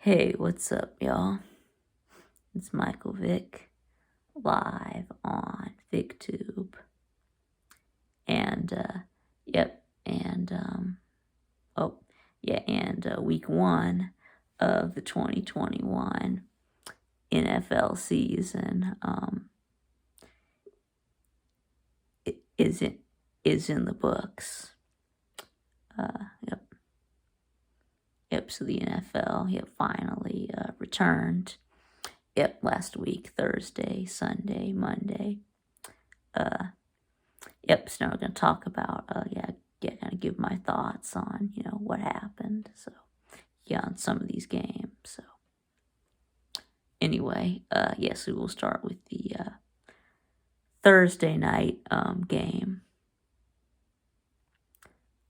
Hey, what's up, y'all? It's Michael Vick, live on VicTube. And, week one of the 2021 NFL season is in the books. So the NFL, finally returned. Last week, Thursday, Sunday, Monday. So now we're going to talk about, kind of give my thoughts on, what happened. So, on some of these games. So, anyway, we will start with the Thursday night game.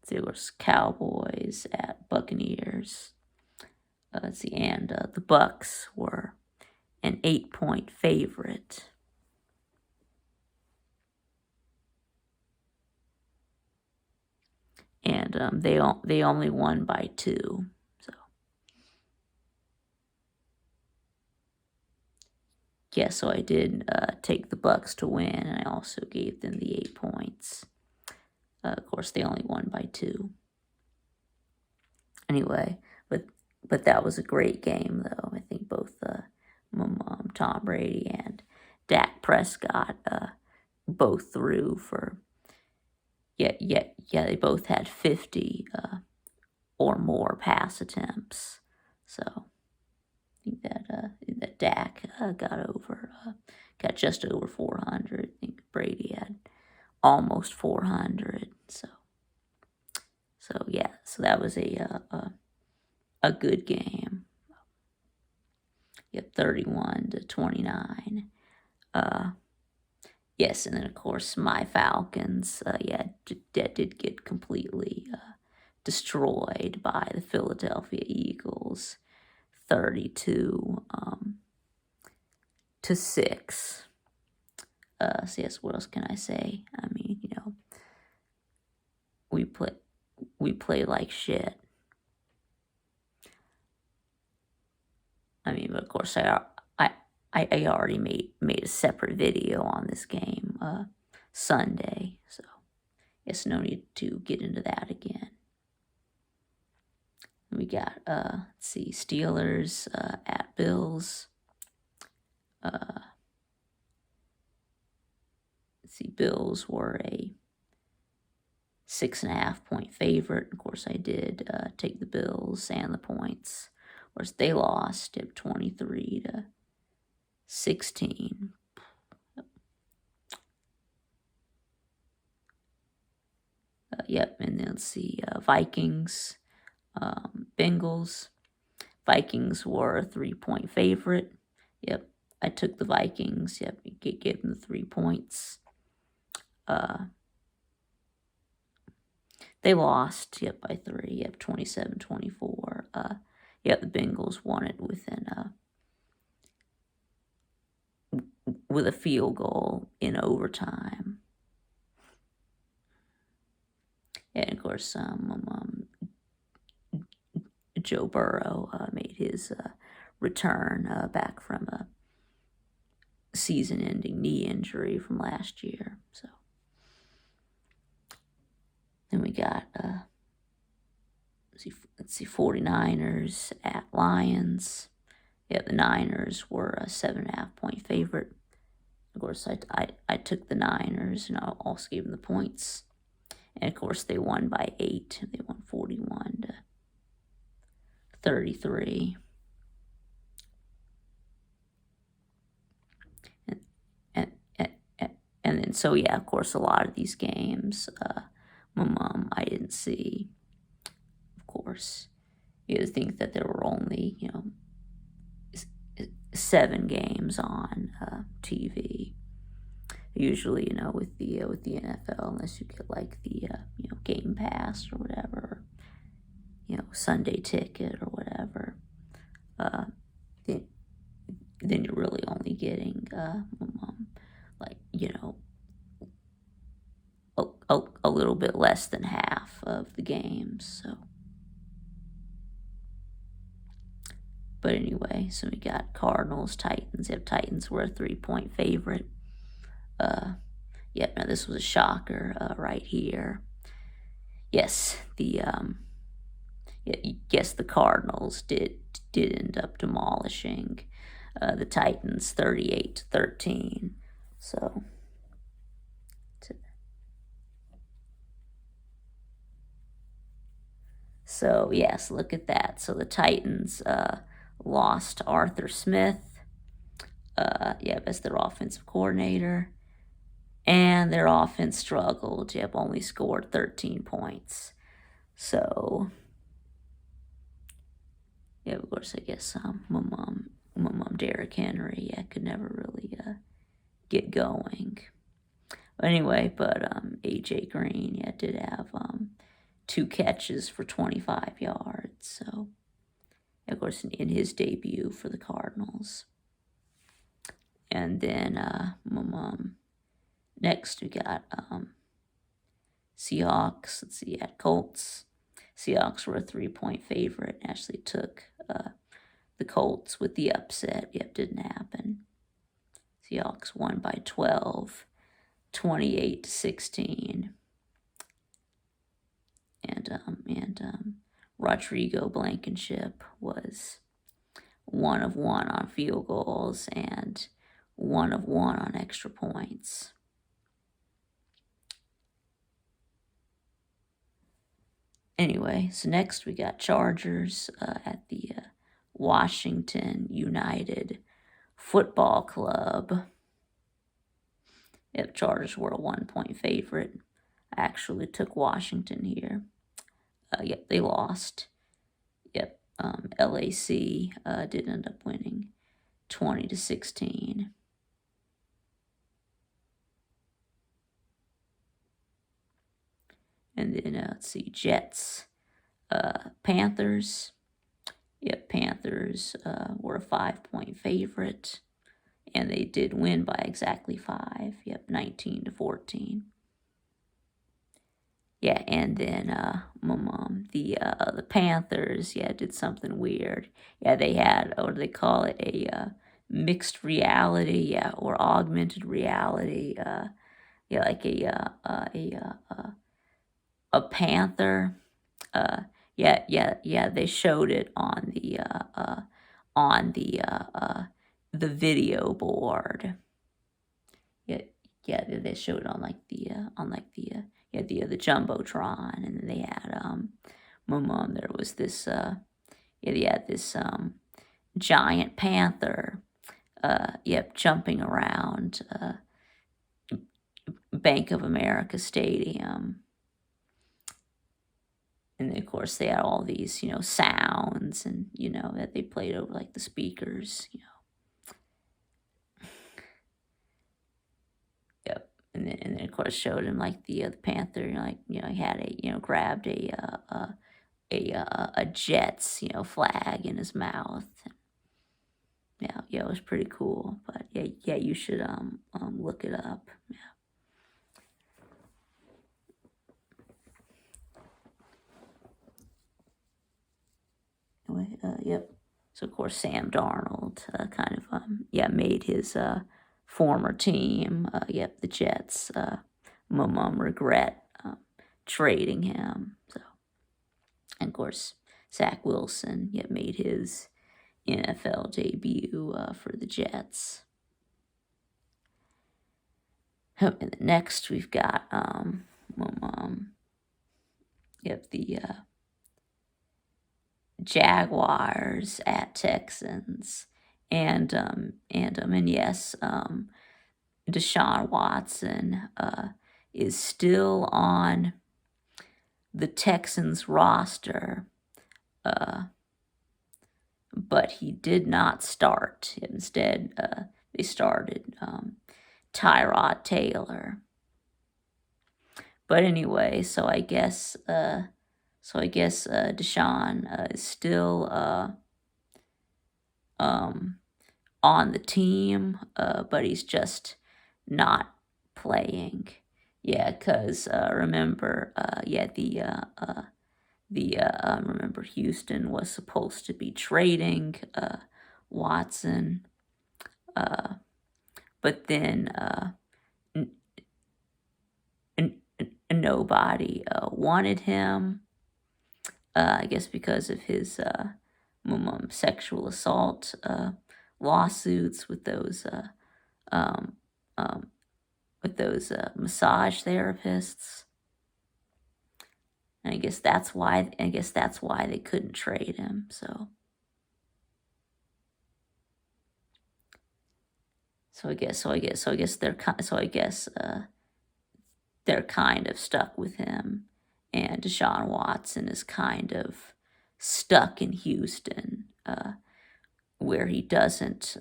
So it was Cowboys at Buccaneers. And the Bucs were an 8-point favorite. And they only won by 2. So I did take the Bucs to win, and I also gave them the 8 points. Of course, they only won by 2. Anyway, but that was a great game, though. I think both Tom Brady and Dak Prescott both threw for. They both had 50 or more pass attempts. So I think that Dak got just over 400. I think Brady had almost 400. So that was a good game. 31-29. And then of course my Falcons, did get completely destroyed by the Philadelphia Eagles, 32-6. What else can I say? I mean, we play like shit. I mean, but of course I already made a separate video on this game Sunday, so no need to get into that again. We got Steelers at Bills. Bills were a 6.5-point favorite. Of course, I did take the Bills and the points. Of course, they lost 23-16. And then Vikings, Bengals. Vikings were a 3-point favorite. I took the Vikings. Gave them the 3 points. They lost, by 3, 27-24. The Bengals won it with a field goal in overtime. And of course, Joe Burrow made his return back from a season-ending knee injury from last year. So then we got 49ers at Lions. The Niners were a 7.5-point favorite. Of course, I took the Niners, and I also gave them the points. And of course, they won by 8. They won 41-33. And then, of course, a lot of these games, I didn't see. Of course, you think that there were only, 7 games on TV. Usually, with the NFL, unless you get like the Game Pass or whatever, Sunday Ticket or whatever, then you're really only getting a little bit less than half of the games. So, But anyway, so we got Cardinals, Titans. Yep, Titans were a 3-point favorite. Yep, now this was a shocker right here. Yes, the Cardinals did end up demolishing the Titans 38-13. So yes, look at that. So the Titans lost Arthur Smith, as their offensive coordinator, and their offense struggled. Yep, only scored 13 points. So, yeah, of course, I guess my mom, Derrick Henry, could never really get going. But anyway, AJ Green, did have 2 catches for 25 yards. So, of course, in his debut for the Cardinals. And then next we got Seahawks. Let's see, at Colts. Seahawks were a 3-point favorite. Actually took the Colts with the upset. Yep, didn't happen. Seahawks won by 12, 28-16. And Rodrigo Blankenship was 1 of 1 on field goals and 1 of 1 on extra points. Anyway, so next we got Chargers at the Washington United Football Club. Yep, Chargers were a 1-point favorite. I actually took Washington here. Yep, they lost. Yep, LAC did end up winning 20-16. And then let's see, Jets, Panthers. Yep, Panthers were a 5-point favorite, and they did win by exactly 5. Yep, 19-14. Yeah, and then the Panthers, did something weird. Yeah, they had, what do they call it, a mixed reality, or augmented reality. Like a panther. They showed it on the video board. They showed it on the jumbotron, and then they had there was this this giant panther jumping around Bank of America Stadium. And then, of course, they had all these, sounds, and, that they played over, like, the speakers, Yep. And then, of course, showed him, like, the panther, he had grabbed a Jets, flag in his mouth. Yeah, it was pretty cool. But, you should look it up. Yeah. Yep. So, of course, Sam Darnold kind of, made his former team, the Jets, regret trading him. So, and, of course, Zach Wilson, made his NFL debut for the Jets. And next, we've got, the Jaguars at Texans, and yes, Deshawn Watson is still on the Texans roster, but he did not start. Instead, they started Tyrod Taylor. But anyway, so I guess Deshawn is still on the team, but he's just not playing. Yeah, because remember, remember Houston was supposed to be trading Watson, but then n- nobody wanted him. I guess because of his sexual assault lawsuits with those um, um, massage therapists. And I guess that's why. They couldn't trade him. They're kind of stuck with him, and Deshawn Watson is kind of stuck in Houston, where he doesn't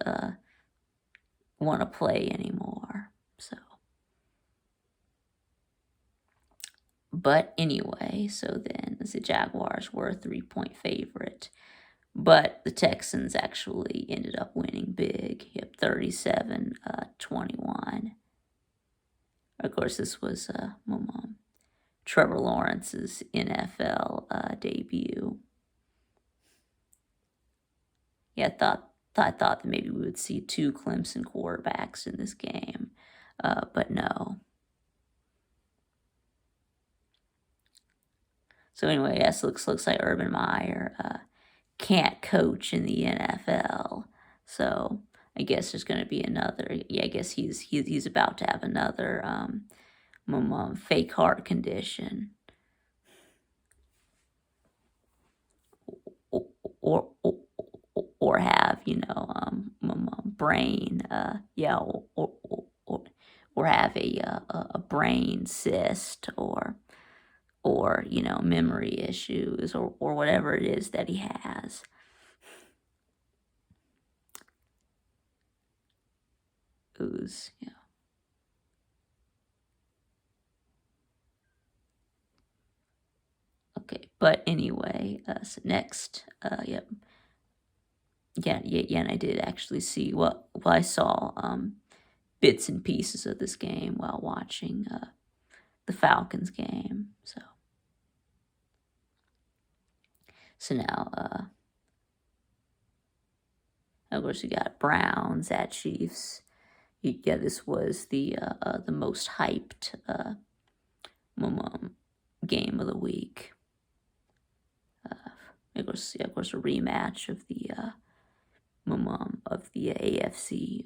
want to play anymore. So, but anyway, so then the Jaguars were a 3-point favorite, but the Texans actually ended up winning big. Yep, 37-21. Of course, this was Trevor Lawrence's NFL debut. Yeah, I thought that maybe we would see two Clemson quarterbacks in this game, but no. So anyway, yes, looks like Urban Meyer can't coach in the NFL. So I guess there's going to be another. Yeah, I guess he's about to have another fake heart condition, or or, or have brain or have a brain cyst, or memory issues, or whatever it is that he has. Who's okay, but anyway, so next, yep, yeah, and I did actually see I saw bits and pieces of this game while watching the Falcons game. So now, of course, we got Browns at Chiefs. Yeah, this was the most hyped game of the week. Of course, a rematch of the AFC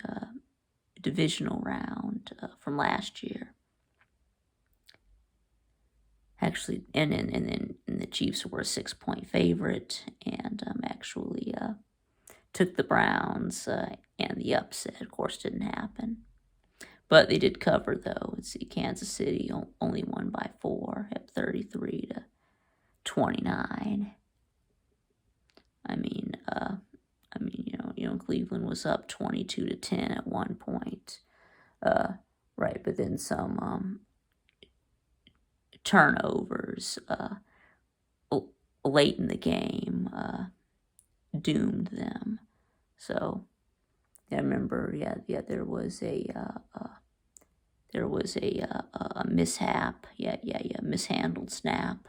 divisional round from last year. Actually, and then the Chiefs were a 6-point favorite, and actually took the Browns, and the upset, of course, didn't happen. But they did cover, though. Let's see, Kansas City only won by 4 at 33-29. I mean, Cleveland was up 22-10 at one point, right? But then some turnovers late in the game doomed them. So I remember, there was a mishap, mishandled snap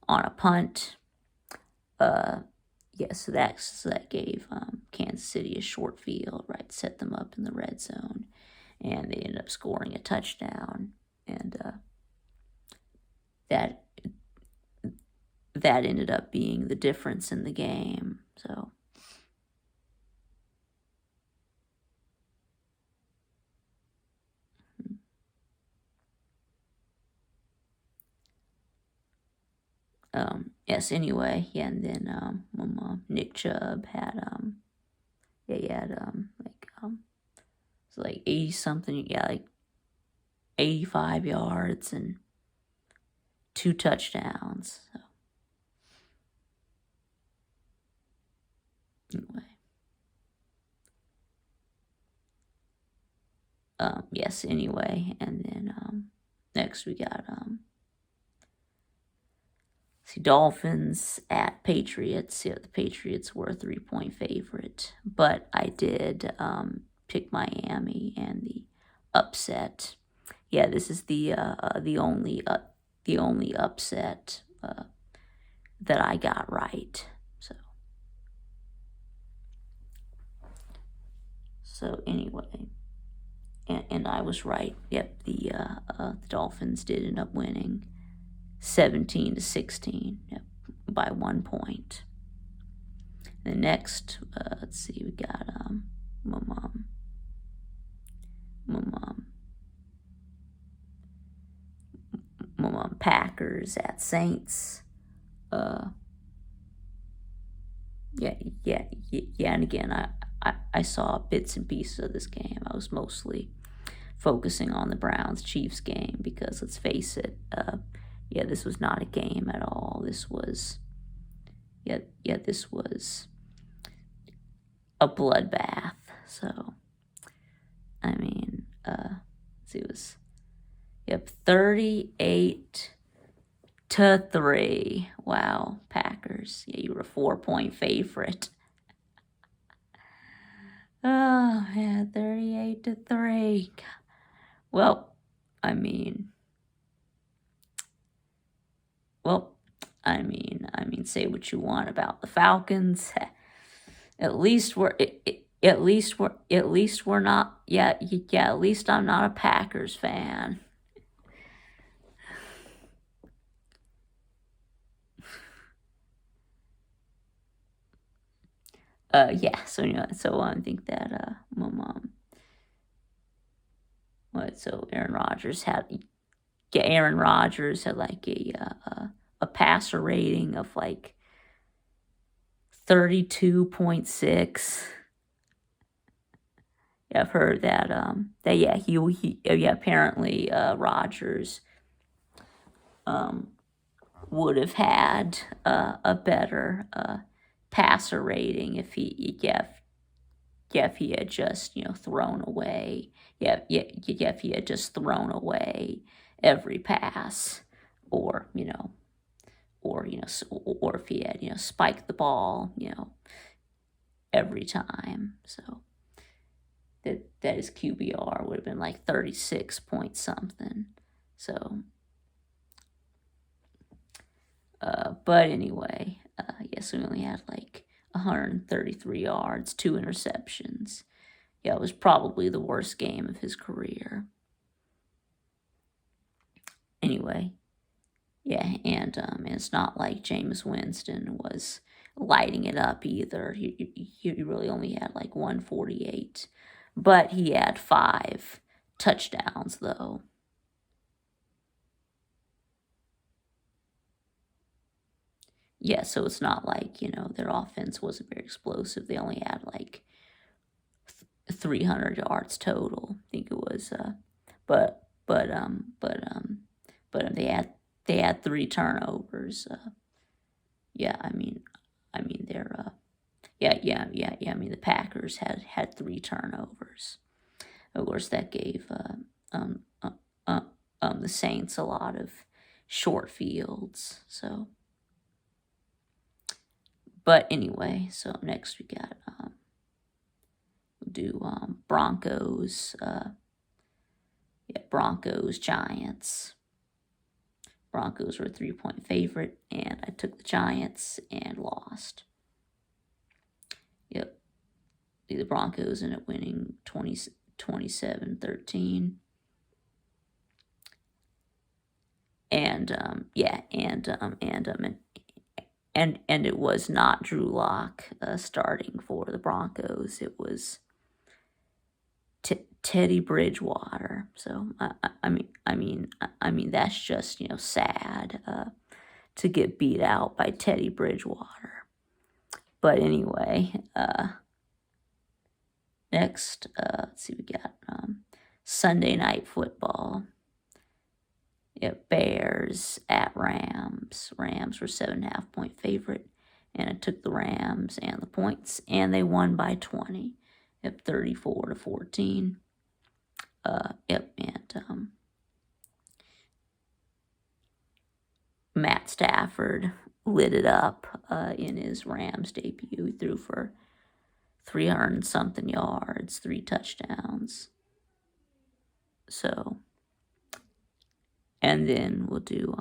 on a punt. So that gave Kansas City a short field, right? Set them up in the red zone, and they ended up scoring a touchdown, and that ended up being the difference in the game. So. Yes, anyway, yeah, and then Nick Chubb had he had so like 80 something, like 85 yards and 2 touchdowns. So anyway, yes, anyway, and then next we got Dolphins at Patriots. Yeah, the Patriots were a 3-point favorite, but I did pick Miami and the upset. Yeah, this is the only upset that I got right. So anyway, and I was right. Yep, the Dolphins did end up winning 17-16. Yep, by 1 point. The next, let's see, we got Packers at Saints. Yeah. And again, I saw bits and pieces of this game. I was mostly focusing on the Browns-Chiefs game because, let's face it, this was not a game at all. This was, this was a bloodbath. So, I mean, see, it was, 38-3. Wow, Packers. Yeah, you were a 4-point favorite. Oh, yeah, 38-3. Well, I mean, say what you want about the Falcons. At least we're not. Yeah. At least I'm not a Packers fan. Yeah. So I think that my mom. What? So Aaron Rodgers had like a passer rating of like 32.6. Yeah, I've heard that apparently Rodgers would have had a better passer rating if he had just thrown away if he had just thrown away every pass, or if he had spiked the ball every time. So that his QBR would have been like 36 point something. So but anyway, we only had like 133 yards, 2 interceptions. Yeah, it was probably the worst game of his career. Anyway, yeah, and it's not like Jameis Winston was lighting it up either. He really only had like 148, but he had 5 touchdowns though. Yeah, so it's not like, their offense wasn't very explosive. They only had like 300 yards total. I think it was, but they had 3 turnovers. The Packers had 3 turnovers. Of course, that gave the Saints a lot of short fields. So, but anyway, so next we got we'll do Broncos. Broncos Giants. Broncos were a 3-point favorite, and I took the Giants and lost. Yep. The Broncos ended up winning 27-13. And it was not Drew Lock starting for the Broncos. It was Teddy Bridgewater. So I mean that's just sad to get beat out by Teddy Bridgewater. But anyway, next let's see, we got Sunday Night Football. Bears at Rams. Rams were 7.5-point favorite, and I took the Rams and the points, and they won by 20. 34-14. And Matt Stafford lit it up in his Rams debut. He threw for 300-something yards, 3 touchdowns. So, and then we'll do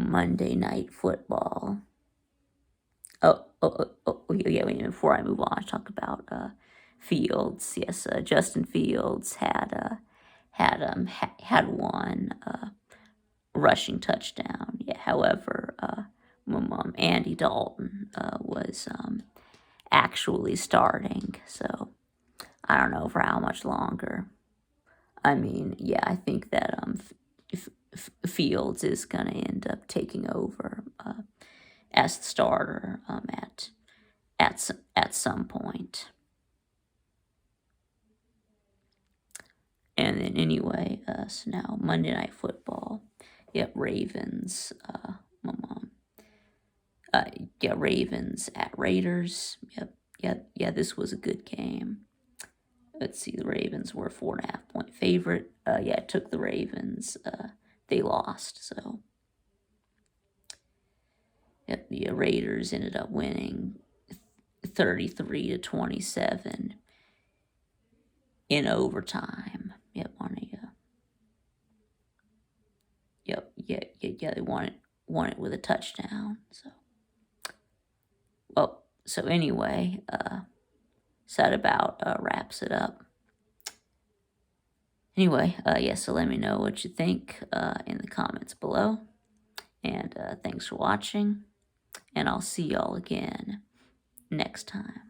Monday Night Football. Yeah, wait a minute, before I move on, I talk about Fields. Yes, Justin Fields had one rushing touchdown. Yeah, however, Andy Dalton was actually starting, so I don't know for how much longer. I mean, yeah, I think that Fields is going to end up taking over as the starter at some point. And then anyway, so now Monday Night Football. Yep, Ravens. Ravens at Raiders. Yeah. This was a good game. Let's see, the Ravens were a 4.5-point favorite. It took the Ravens. They lost, so. Yep, the Raiders ended up winning 33-27 in overtime. Yep, they won it with a touchdown. So anyway, so that about wraps it up. Anyway, so let me know what you think in the comments below. And thanks for watching. And I'll see y'all again next time.